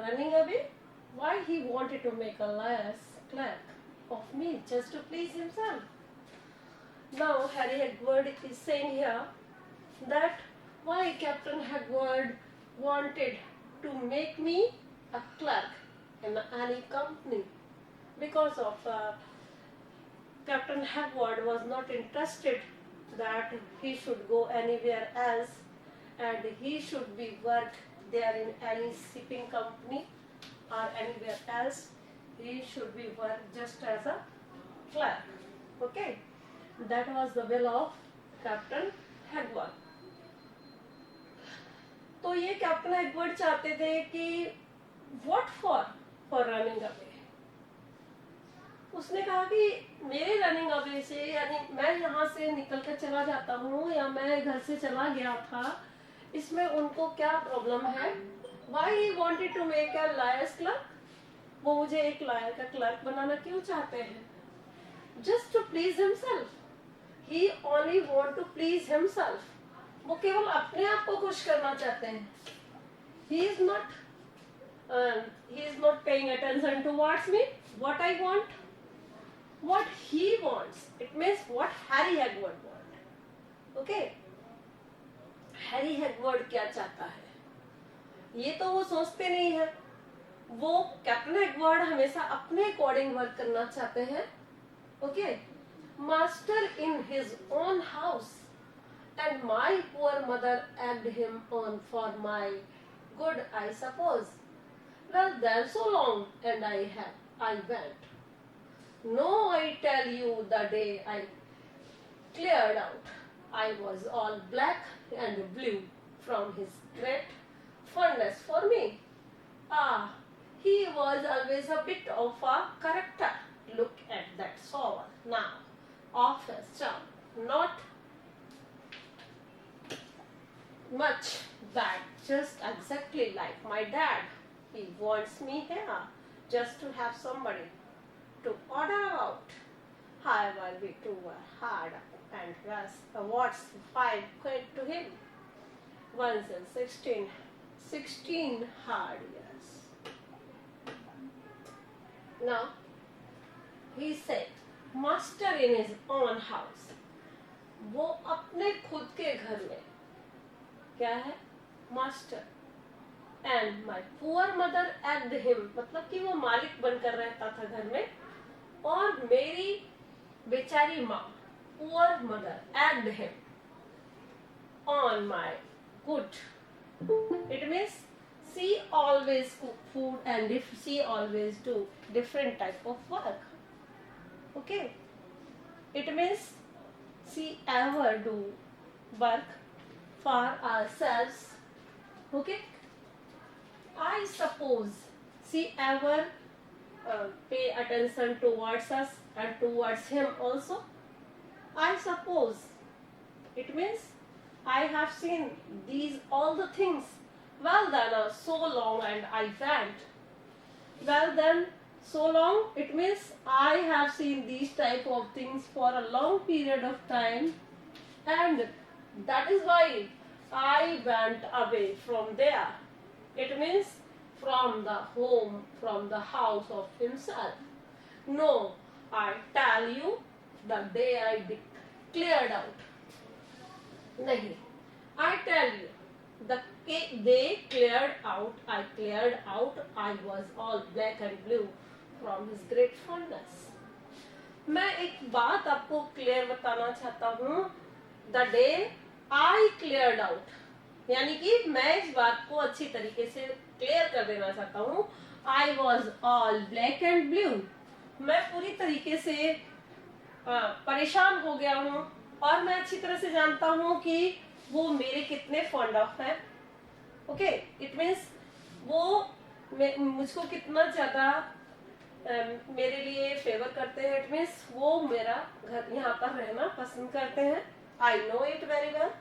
running away? Why he wanted to make a liar's clerk of me just to please himself? Now Harry Hagwood is saying here that why Captain Hagwood wanted to make me a clerk in any company, because of Captain Hagwood was not interested that he should go anywhere else and he should be work there in any shipping company or anywhere else. He should be work just as a clerk. Okay, that was the will of Captain Hagwood. तो ये captain हैगवर्ड चाहते थे कि what for running away. उसने कहा कि मेरे running away से, यानी मैं यहाँ से निकल कर चला जाता हूँ या मैं घर से चला गया था, इसमें उनको क्या प्रॉब्लम है? Why he wanted to make a lawyer's clerk? वो मुझे एक लायर का क्लर्क बनाना क्यों चाहते हैं? Just to please himself. He only want to please himself. वो केवल अपने आप को खुश करना चाहते हैं। He is not paying attention towards me, what I want, what he wants. It means what Harry Hagwood want. Okay? Harry Hagwood क्या चाहता है, ये तो वो सोचते नहीं है। वो कैप्टन हैगवर्ड हमेशा अपने अकॉर्डिंग वर्क करना चाहते हैं। Okay, master in his own house, and my poor mother egged him on for my good, I suppose. Well, then so long, and I went. No, I tell you, the day I cleared out, I was all black and blue from his great fondness for me. Ah, he was always a bit of a character. Look at that sour now of his chum, not much bad, just exactly like my dad. He wants me here just to have somebody to order about. However, we two were hard and what's 5 quid to him? Once in 16 hard years. Now, he said, master in his own house. वो अपने खुद के घर में क्या है? Master. And my poor mother egged him, मतलब कि वो मालिक बनकर रहता था घर में, और मेरी बेचारी माँ poor mother egged him on my good. It means she always cook food and she always do different type of work. Okay, it means she ever do work for ourselves. Okay, I suppose she ever pay attention towards us and towards him also. I suppose it means I have seen these all the things. Well then, so long, and I went. Well then, so long, it means I have seen these type of things for a long period of time, and that is why I went away from there. It means from the home, from the house of himself. No, I tell you, the day I cleared out. Nahi, I tell you, the day cleared out, I cleared out, I was all black and blue from his great fondness. मैं एक बात आपको clear बताना चाहता हूँ। The day I cleared out, यानी कि मैं इस बात को अच्छी तरीके से क्लियर कर देना चाहता हूँ। I was all black and blue, मैं पूरी तरीके से परेशान हो गया हूँ, और मैं अच्छी तरह से जानता हूँ कि वो मेरे कितने फॉन्ड ऑफ हैं। ओके, इट मीन्स वो मुझको कितना ज्यादा मेरे लिए फेवर करते हैं। इट मीन्स वो मेरा घर यहाँ पर रहना पसंद करते हैं। I know it very well.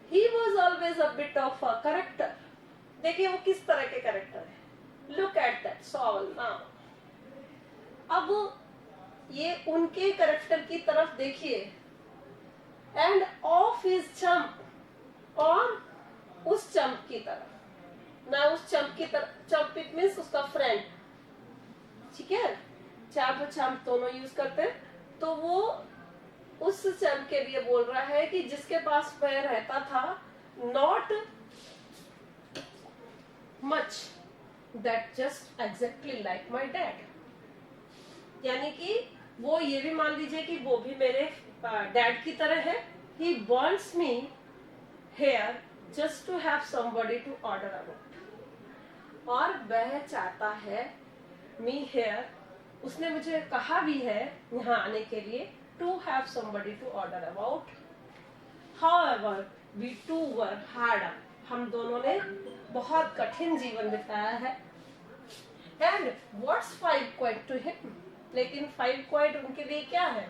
He was always a bit of a character. देखिए वो किस तरह के कैरेक्टर है। Look at that soul now. अब ये उनके कैरेक्टर की तरफ देखिए। And of his chump, और उस चंप की तरफ। ना उस चंप की तरह, चंप इट मीन्स उसका फ्रेंड, ठीक है, चैप और चंप दोनों यूज करते हैं। तो वो उस चंप के लिए बोल रहा है कि जिसके पास वह रहता था, not much that just exactly like my dad, यानी कि वो ये भी मान लीजिए कि वो भी मेरे डैड की तरह है। He wants me here just to have somebody to order about, और वह चाहता है मी हेयर, उसने मुझे कहा भी है यहाँ आने के लिए, to have somebody to order about. However we two were hard, हम दोनों ने बहुत कठिन जीवन बिताया है। And what's 5 quite to him, लेकिन 5 क्वाइट उनके लिए क्या है?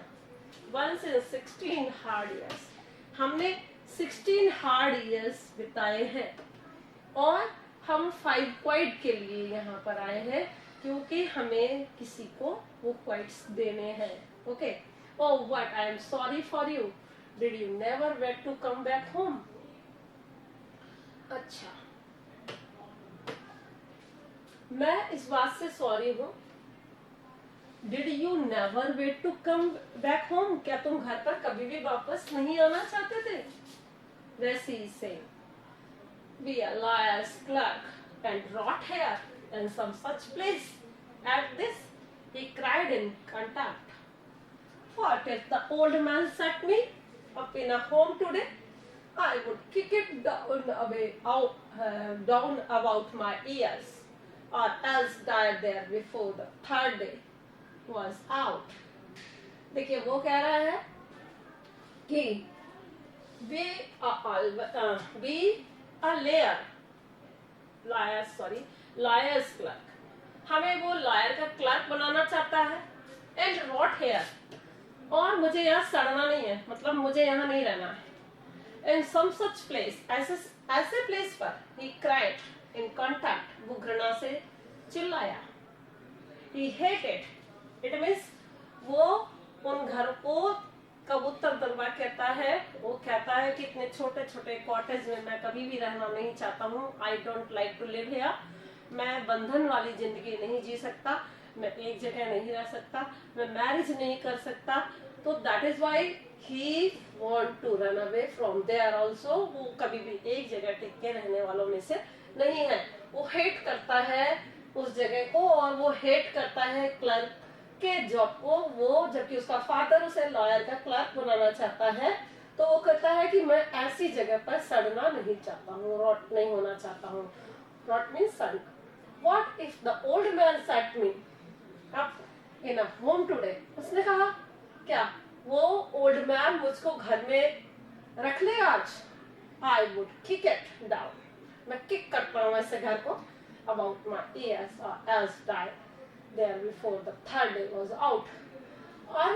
वंस इन 16 हार्ड ईयर्स, हमने 16 हार्ड ईयर्स बिताए हैं, और हम 5 क्वाइट के लिए यहाँ पर आए हैं क्योंकि हमें किसी को वो क्वाइट्स देने हैं। Okay, oh what, I am sorry for you, did you never wait to come back home. अच्छा, मैं इस बात से सॉरी हूँ। Did you never wait to come back home, क्या तुम घर पर कभी भी वापस नहीं आना चाहते थे? वैसे ही से be a lawyers clerk and rot here in some such place at this, he cried in contempt. What if the old man set me up in a home today? I would kick it down about my ears, or else die there before the third day was out. देखिए वो कह रहा है कि we a lawyer's clerk, हमें वो lawyer का clerk बनाना चाहता है। एंड rot here, और मुझे यहाँ सड़ना नहीं है, मतलब मुझे यहाँ नहीं रहना है। इन सम सच प्लेस, ऐसे प्लेस पर, he cried in contempt, वो घृणा से चिल्लाया। he hated, it means वो उन घर को कबूतर दरबार कहता है। वो कहता है कि इतने छोटे छोटे कॉटेज में मैं कभी भी रहना नहीं चाहता हूँ। I don't like to live here, मैं बंधन वाली जिंदगी नहीं जी सकता, मैं एक जगह नहीं रह सकता, मैं मैरिज नहीं कर सकता। तो that is why he want to run away from there also. वो कभी भी एक जगह टिक के रहने वालों में से नहीं है। वो हेट करता है उस जगह को, और वो हेट करता है क्लर्क के जॉब को। वो जबकि उसका फादर उसे लॉयर का क्लर्क बनाना चाहता है, तो वो कहता है कि मैं ऐसी जगह पर सड़ना नहीं चाहता हूँ, रॉट नहीं होना चाहता हूँ। रॉट मीन्स सड़। What if the old man set me up in a home today? उसने कहा क्या वो ओल्ड मैन मुझको घर में रख ले आज? I would kick it down, मैं किक करता हूँ ऐसे घर को, about my ears, or else die there before the third day was out. और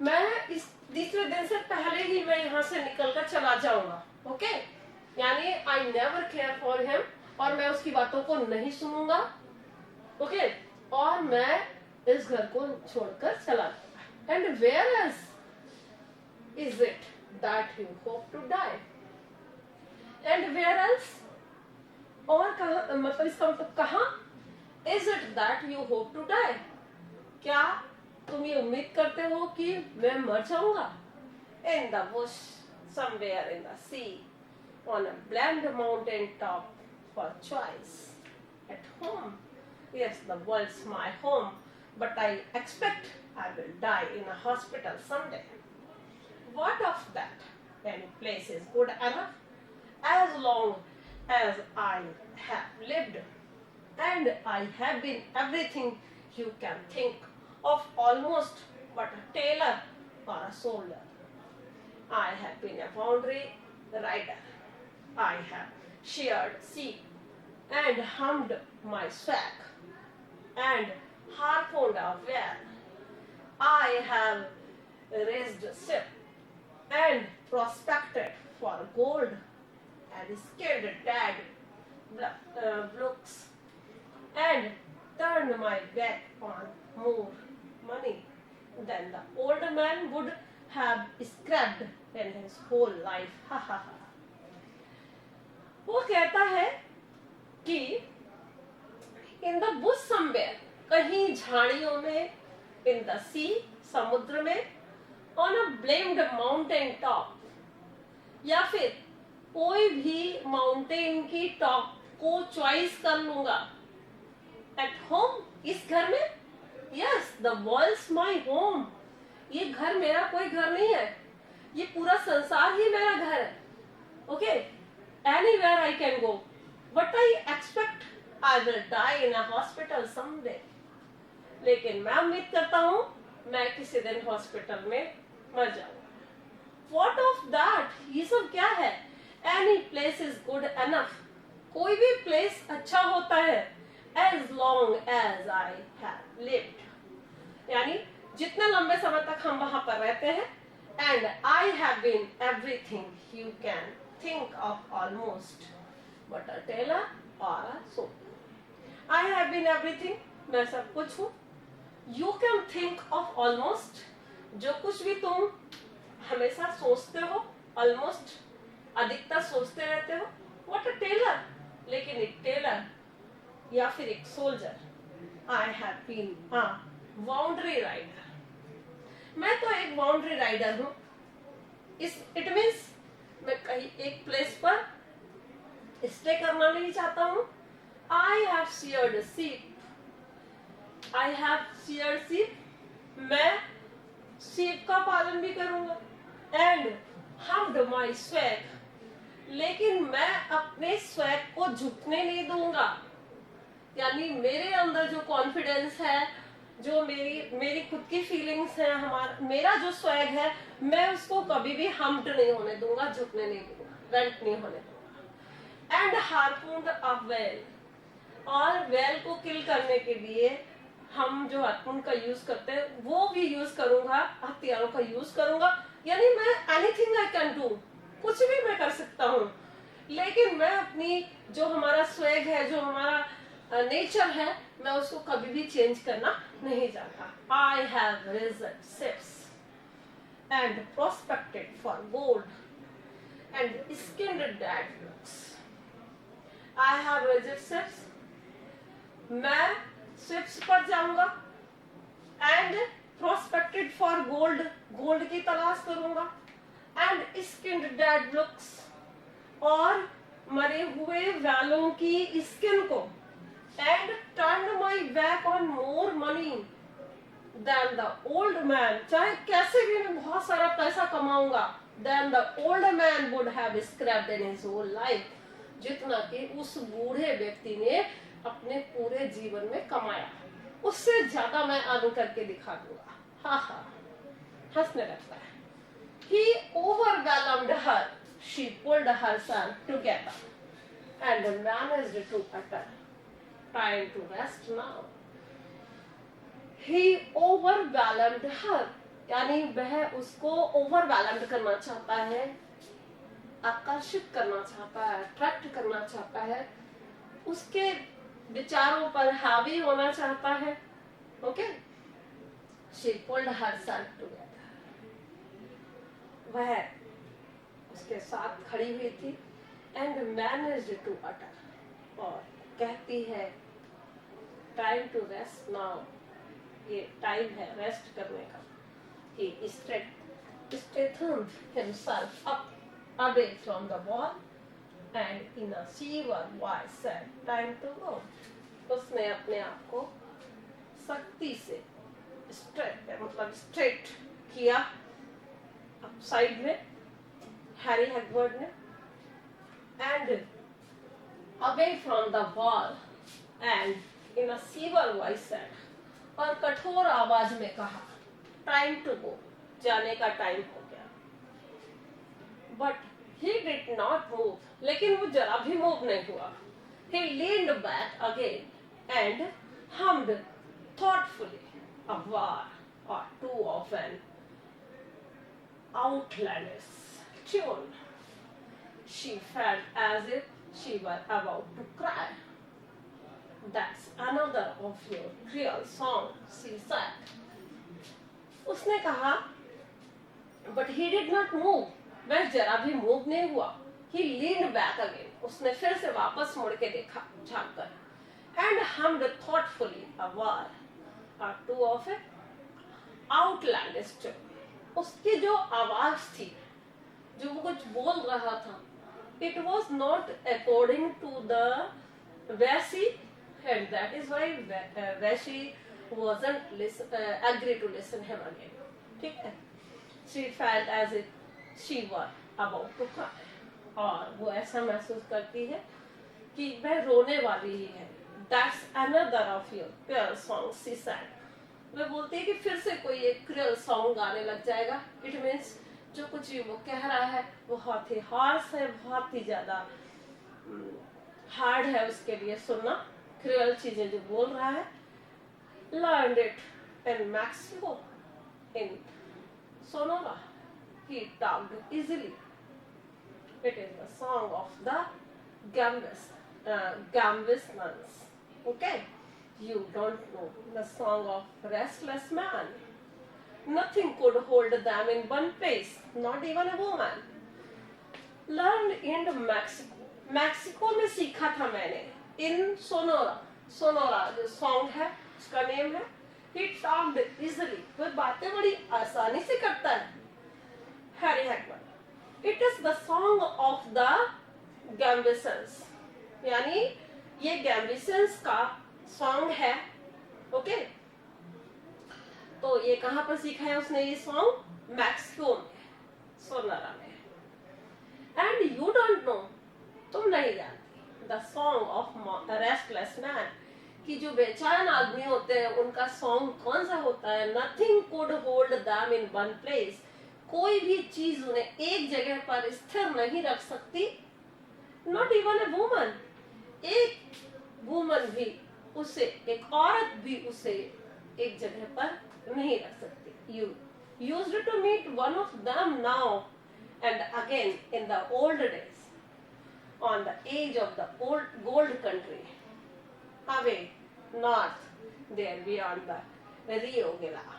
मैं इस तीसरे दिन से पहले ही मैं यहाँ से निकल कर चला जाऊंगा। ओके, यानी I never care for him, और मैं उसकी बातों को नहीं सुनूंगा। ओके, और मैं इस घर को छोड़कर चला जाऊंगा। And where else is it that you hope to die? And where else, और कहाँ, मतलब इसका मतलब कहाँ? Is it that you hope to die, क्या तुम ये उम्मीद करते हो कि मैं मर जाऊंगा? In the bush, somewhere in the sea, on a bland mountain top, for choice, at home. Yes, the world's my home, but I expect I will die in a hospital someday. What of that? Any place is good enough, as long as I have lived, and I have been everything you can think of, almost but a tailor or a soldier. I have been a boundary rider. I have sheared sheep and hummed my swag and harpooned a whale. I have raised a ship and prospected for gold and scaled dead blocks and turned my back on more money than the old man would have scrapped in his whole life. Ha ha ha. वो कहता है कि इन the bush somewhere, कहीं झाड़ियों में, इन the सी, समुद्र में, on a blamed mountain top, या फिर कोई भी माउंटेन की टॉप को चॉइस कर लूंगा। एट होम, इस घर में, yes the world's my home, ये घर मेरा कोई घर नहीं है, ये पूरा संसार ही मेरा घर है। Okay, anywhere I can go, but I expect I will die in a hospital someday. लेकिन मैं उम्मीद करता हूं मैं किसी दिन हॉस्पिटल में मर जाऊंगा। वॉट ऑफ दैट, ये सब क्या है? Any place is good enough, कोई भी प्लेस अच्छा होता है, as long as I have lived, यानी जितने लंबे समय तक हम वहां पर रहते हैं। And I have been everything you can think of almost, but a tailor or a soldier. I have been everything, मैं सब कुछ हूं। You can think of almost, जो कुछ भी तुम हमेशा सोचते हो, ऑलमोस्ट अधिकतर सोचते रहते हो। व्हाट अ टेलर, लेकिन एक टेलर या फिर एक soldier. I have been a boundary rider, मैं तो एक बाउंड्री राइडर हूं। इट मीन्स मैं कहीं एक प्लेस पर स्टे करना नहीं चाहता हूं। I have sheared sheep, I have sheared sheep, मैं शीप का पालन भी करूंगा। एंड हम्ड माई स्वैग, लेकिन मैं अपने स्वैग को झुकने नहीं दूंगा, यानी मेरे अंदर जो कॉन्फिडेंस है, जो मेरी खुद की फीलिंग्स है, मेरा जो स्वैग है, मैं उसको कभी भी हम्ड नहीं होने दूंगा, झुकने नहीं दूंगा, बेंट नहीं होने दूंगा। एंड हार्पून्ड अ वेल, और वेल को किल करने के लिए हम जो हार्पून का यूज करते हैं वो भी यूज करूंगा, हथियारों का यूज करूंगा। यानी मैं एनीथिंग आई कैन डू, कुछ भी मैं कर सकता हूँ। लेकिन मैं अपनी जो हमारा स्वैग है, जो हमारा नेचर है, मैं उसको कभी भी चेंज करना नहीं चाहता। I have rigged ships and prospected for gold and skinned dead bucks. I have rigged ships, मैं शिप्स पर जाऊंगा। And prospected for gold, gold की तलाश करूंगा। एंड स्किन्ड डेड बुक्स, और मरे हुए वैलों की स्किन को। And turn my back on more money than the old man, चाहे कैसे भी मैं बहुत सारा पैसा कमाऊंगा, than the old man would have scraped in his whole life, जितना कि उस बूढ़े व्यक्ति ने अपने पूरे जीवन में कमाया, उससे ज्यादा मैं अर्न करके दिखा दूंगा। हा हा, हंसने लगता है। He overwhelmed her. She pulled herself together and managed to utter, trying to rest now. He overwhelmed her, यानी वह उसको overwhelmed करना चाहता है, आकर्षित करना चाहता है, अट्रैक्ट करना चाहता है, उसके विचारों पर हावी होना चाहता है। Okay, she pulled herself together. वह उसके साथ खड़ी हुई थी। एंड मैनेज्ड टू अटर, और कहती है टाइम टू रेस्ट नाउ, ये टाइम है रेस्ट करने का। He straightened himself up away from the wall and in a shiver voice said, "Time to go." उसने अपने आप को सख्ती से स्ट्रेट किया साइड में, हैरी हेगवर्ड ने। And away from the wall and in a sewer voice said, और कठोर आवाज में कहा, टाइम टू गो, जाने का टाइम हो गया। But he did not move, लेकिन वो जरा भी मूव नहीं हुआ। He leaned back again and hummed thoughtfully a war or two of an outlandish tune. She felt as if she were about to cry. That's another of your real song, she said. उसने कहा, but he did not move. वह जरा भी move नहीं हुआ। He leaned back again. उसने फिर से वापस मुड़ के देखा झांक कर. And hummed thoughtfully a word or two of it. Outlandish tune. उसकी जो आवाज थी, जो वो कुछ बोल रहा था, it was not according to the Vashi, and that is why Vashi wasn't agree to listen him again. ठीक है? She felt as if she were about to cry. और वो ऐसा महसूस करती है कि वह रोने वाली ही है. That's another of your cruel songs, she said. वह बोलती है कि फिर से कोई एक cruel song गाने लग जाएगा. It means जो कुछ भी वो कह रहा है बहुत ही harsh है, बहुत ही ज्यादा हार्ड है उसके लिए सुनना. क्रियल चीजें जो बोल रहा है. Learned it in Mexico, in Sonora. He talked easily. It is the song of the Gambisans. Okay, you don't know the song of restless man. Nothing could hold them in one place, not even a woman. Learned in Mexico. Mexico में सीखा था मैंने. इन Sonora जो song है उसका name है. He talked easily. वह बातें बड़ी आसानी से करता है. Harry Hackman. It is the song of the Gambisans. यानी ये गैम्बिसंस का सॉन्ग है. ओके, तो ये कहाँ पर सीखा है उसने ये सॉन्ग? मैक्सिको में, सोनोरा में. एंड यू डोंट नो, तुम नहीं जानती, the song of restless man, कि जो बेचैन आदमी होते हैं उनका सॉन्ग कौन सा होता है? Nothing could hold them in one place. कोई भी चीज उन्हें एक जगह पर स्थिर नहीं रख सकती. Not even a woman. एक वुमन भी उसे, एक औरत भी उसे एक जगह पर नहीं रख सकती. You used to meet one of them now and again in the old days on the edge of the old gold country, away north, there beyond the Rio Grande.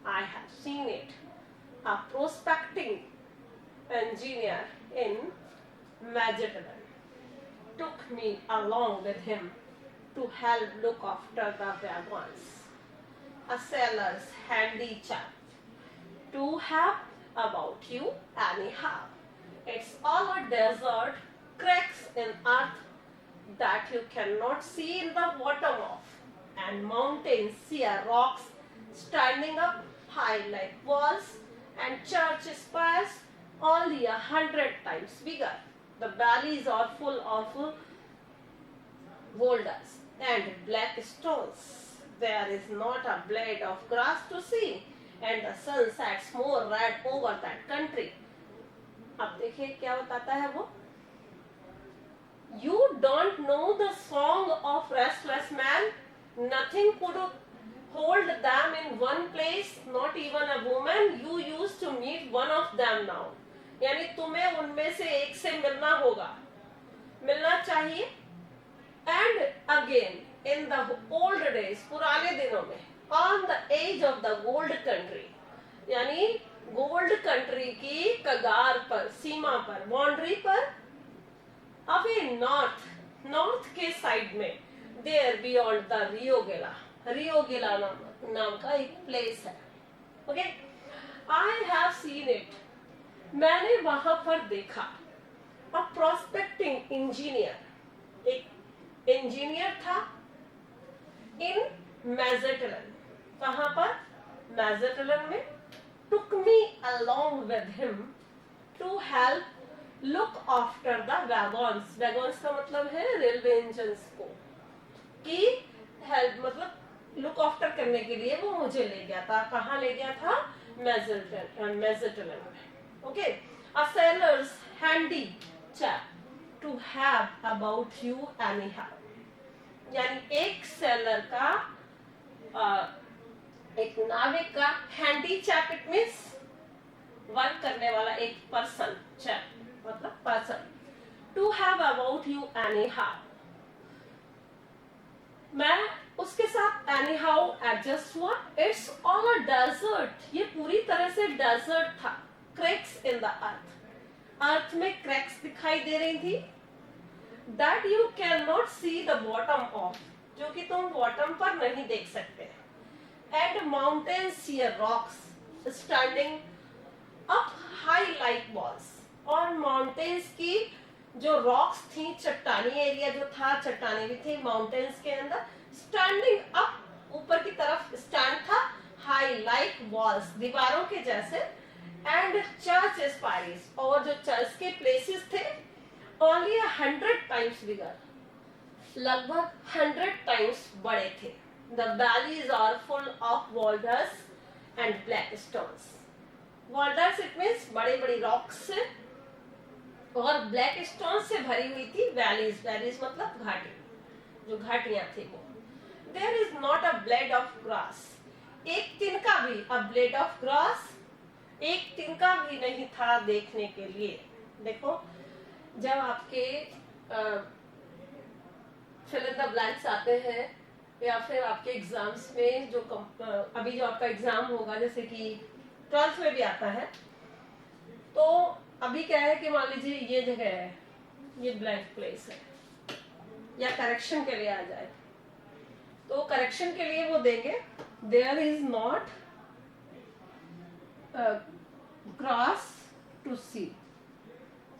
I have seen it. A prospecting engineer in Mazatlan took me along with him to help look after the wagons. A sailor's handy chap to have about you anyhow. It's all a desert, cracks in earth that you cannot see in the bottom of, and mountains, sheer rocks standing up high like walls, and church spires only 100 times bigger. The valleys are full of boulders and black stones. There is not a blade of grass to see, and the sun sets more red over that country. अब देखिए क्या बताता है वो. You don't know the song of restless man. Nothing could hold them in one place, not even a woman. You used to meet one of them now. यानी तुम्हें उनमें से एक से मिलना होगा, मिलना चाहिए. And again in the old days, पुराने दिनों में, on the edge of the gold country, यानी गोल्ड कंट्री की कगार पर, सीमा पर, बाउंड्री पर. अवे नॉर्थ के साइड में, there beyond the Rio Gila नाम का एक प्लेस है. Okay, I have seen it. मैंने वहां पर देखा. अ प्रोस्पेक्टिंग इंजीनियर, एक इंजीनियर था इन मैज़ेटलन. कहां पर? मैज़ेटलन में. Took me along with him to help look after the wagons. Wagons का मतलब है रेलवे इंजन्स को, कि हेल्प मतलब लुक आफ्टर करने के लिए वो मुझे ले गया था. कहाँ ले गया था? मैज़ेटलन में. Okay, a sailor's handy chap to have about you anyhow. यानी एक सेलर का, एक नाविक का handy chap, it means work करने वाला एक पर्सन. चैप मतलब person. To have about you anyhow. मैं उसके साथ एनीहाउ एडजस्ट हुआ. It's all a desert. ये पूरी तरह से डेजर्ट था. Cracks in the earth. अर्थ में क्रैक्स दिखाई दे रही थी, that you can not see the bottom of, जो कि तुम बॉटम पर नहीं देख सकते। And mountains shear rocks standing up high like walls, और माउंटेन्स की जो रॉक्स थी, चट्टानी एरिया जो था, चट्टानी भी थी माउंटेन्स के अंदर, स्टैंडिंग अप ऊपर की तरफ स्टैंड था, हाई लाइक वॉल्स दीवारों के जैसे, एंड चर्च स्पायर्स, और जो चर्च के प्लेसेस थे ओनली 100 टाइम्स बिगर, लगभग 100 टाइम्स बड़े थे। The valleys are full of boulders and black stones. Boulders it means बड़ी बड़ी रॉक्स से और ब्लैक स्टोन से भरी हुई थी वैलीज, वैलीज मतलब घाटी, जो घाटियां थी वो। There is not a blade of grass, एक तिनका भी, अ ब्लेड ऑफ ग्रास, एक तिनका भी नहीं था देखने के लिए। देखो जब आपके फिल इन द ब्लैंक्स आते हैं या फिर आपके एग्जाम्स में जो अभी जो आपका एग्जाम होगा, जैसे कि 12th में भी आता है, तो अभी क्या है कि मान लीजिए ये जगह है, ये ब्लैंक प्लेस है, या करेक्शन के लिए आ जाए, तो करेक्शन के लिए वो देंगे there is not grass to see.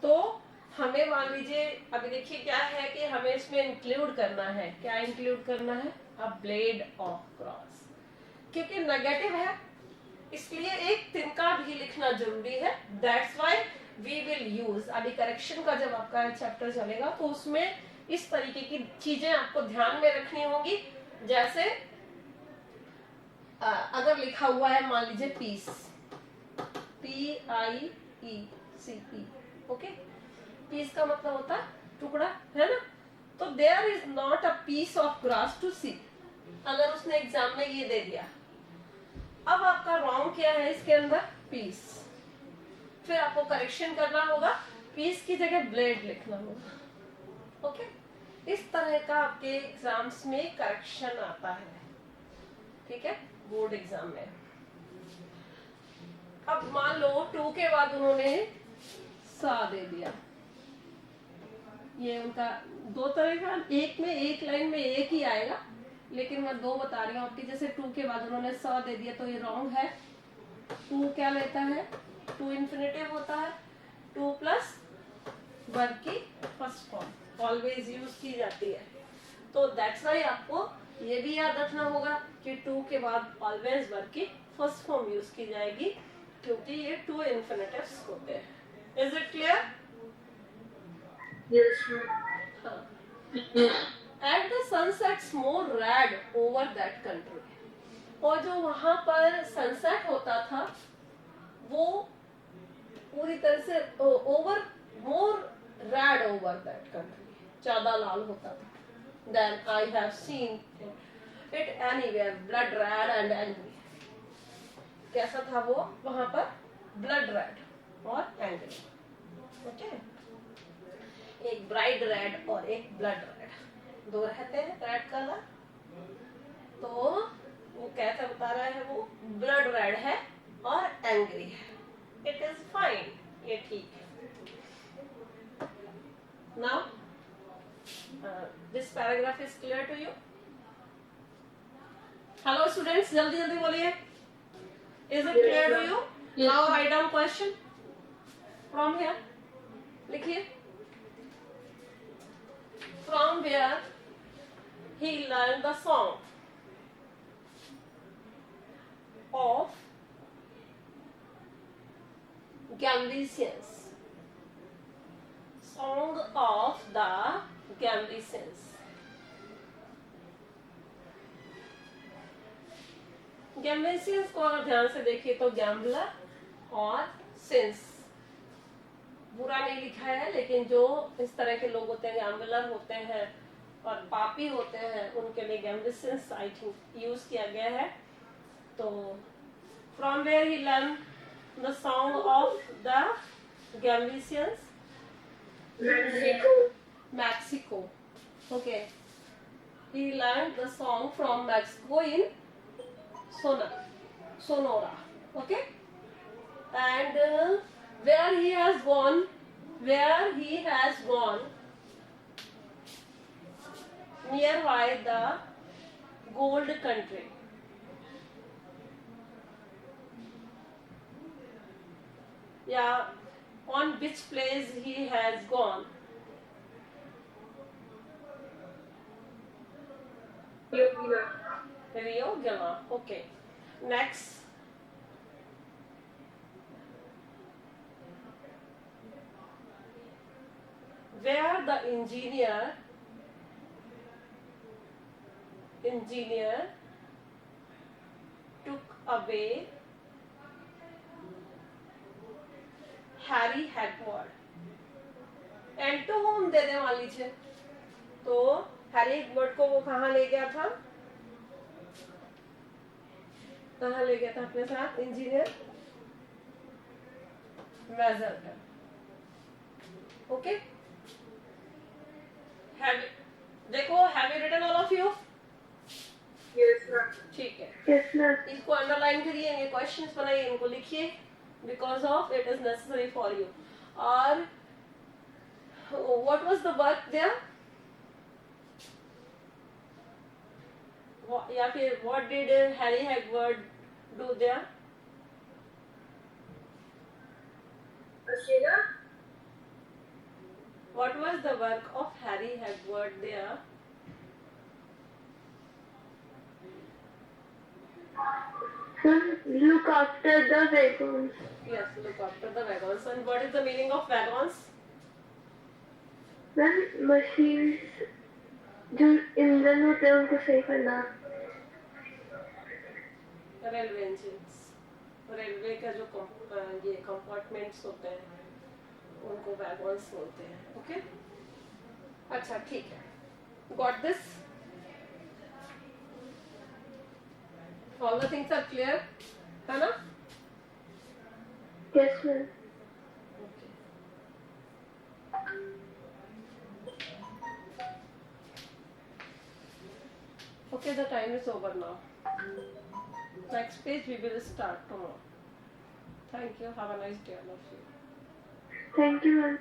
तो हमें मान लीजिए अभी देखिए क्या है कि हमें इसमें इंक्लूड करना है, क्या इंक्लूड करना है, अ ब्लेड ऑफ ग्रास, क्योंकि नेगेटिव है इसलिए एक तिनका भी लिखना जरूरी है। That's why we will use, अभी करेक्शन का जब आपका चैप्टर चलेगा तो उसमें इस तरीके की चीजें आपको ध्यान में रखनी होंगी। जैसे अगर लिखा हुआ है मान लीजिए पीस, PIECE, ओके, पीस का मतलब होता है टुकड़ा, है ना। तो there is not a piece of grass to see, अगर उसने एग्जाम में ये दे दिया। अब आपका रॉन्ग क्या है इसके अंदर, पीस, फिर आपको करेक्शन करना होगा, पीस की जगह ब्लेड लिखना होगा, ओके। इस तरह का आपके एग्जाम्स में करेक्शन आता है, ठीक है, बोर्ड एग्जाम में। अब मान लो 2 के बाद उन्होंने सा दे दिया, ये उनका दो तरह का, एक में एक लाइन में एक ही आएगा, लेकिन मैं दो बता रही हूँ आपकी। जैसे 2 के बाद उन्होंने सा दे दिया तो ये रॉन्ग है। 2 क्या लेता है, 2 इन्फिनेटिव होता है, 2 प्लस वर्ब की फर्स्ट फॉर्म ऑलवेज यूज की जाती है। तो दैट्स वाई आपको ये भी याद रखना होगा कि 2 के बाद ऑलवेज वर्ब की फर्स्ट फॉर्म यूज की जाएगी, क्योंकि ये 2 इन्फिनेटिव्स होते हैं। Is it clear? Yes, sir. And the sun sets more red over that country, और जो वहां पर सनसेट होता था वो पूरी तरह से over more red over that country, ज्यादा लाल होता था। Then I have seen it anywhere blood red and angry, कैसा था वो वहां पर, ब्लड रेड और एंग्री, ओके। एक ब्राइट रेड और एक ब्लड रेड, दो रहते हैं रेड कलर। तो वो कैसा बता रहा है, वो ब्लड रेड है और एंग्री है। इट इज फाइन, ये ठीक है। Now this paragraph is clear to you? Hello students, जल्दी जल्दी बोलिए, is it clear to you? Now write down question from here, लिखिए। From where he learned the song of Gambesians. Song of the Gambesians. Gambesians को अगर ध्यान से देखिए तो गैम्बलर और सिंस, बुरा नहीं लिखा है, लेकिन जो इस तरह के लोग होते हैं, गैम्बलर होते हैं और पापी होते हैं, उनके लिए गैम्बेसियंस आई थिंक यूज किया गया है। तो from where he learn the song of the gambusinos, Mexico, okay. He learn the song from Mexico in Sonora, okay. And where he has gone where he has gone nearby the gold country. Yeah, on which place he has gone. Rio Gila. Okay. Next. Where the engineer took away Harry Hagward. And to home देने वाली छे तो Harry हेगवर्ड को वो कहाँ ले गया था, कहाँ ले गया था अपने साथ इंजीनियर मेजरटन. ओके, देखो have you written all of you? Yes, ma'am. ठीक है, Yes, ma'am. इसको अंडरलाइन करिए, ये क्वेश्चंस बनाइए, इनको लिखिए, because of it is necessary for you. और what was the work there? या फिर what did Harry Hagward do there? Ashina? What was the work of Harry Hagward there? Look after the wagons. Yes, look after the wagons. And what is the meaning of wagons? Then machines जो engine होते हैं उनको सही करना. Railway engines, railway का जो ये compartments होते हैं उनको वैगन्स बोलते हैं. ओके, अच्छा ठीक है, got this? All the things are clear है ना? Yes, ma'am. Okay, the time is over now. Next page we will start tomorrow. Thank you. Have a nice day, all of you. Thank you, ma'am.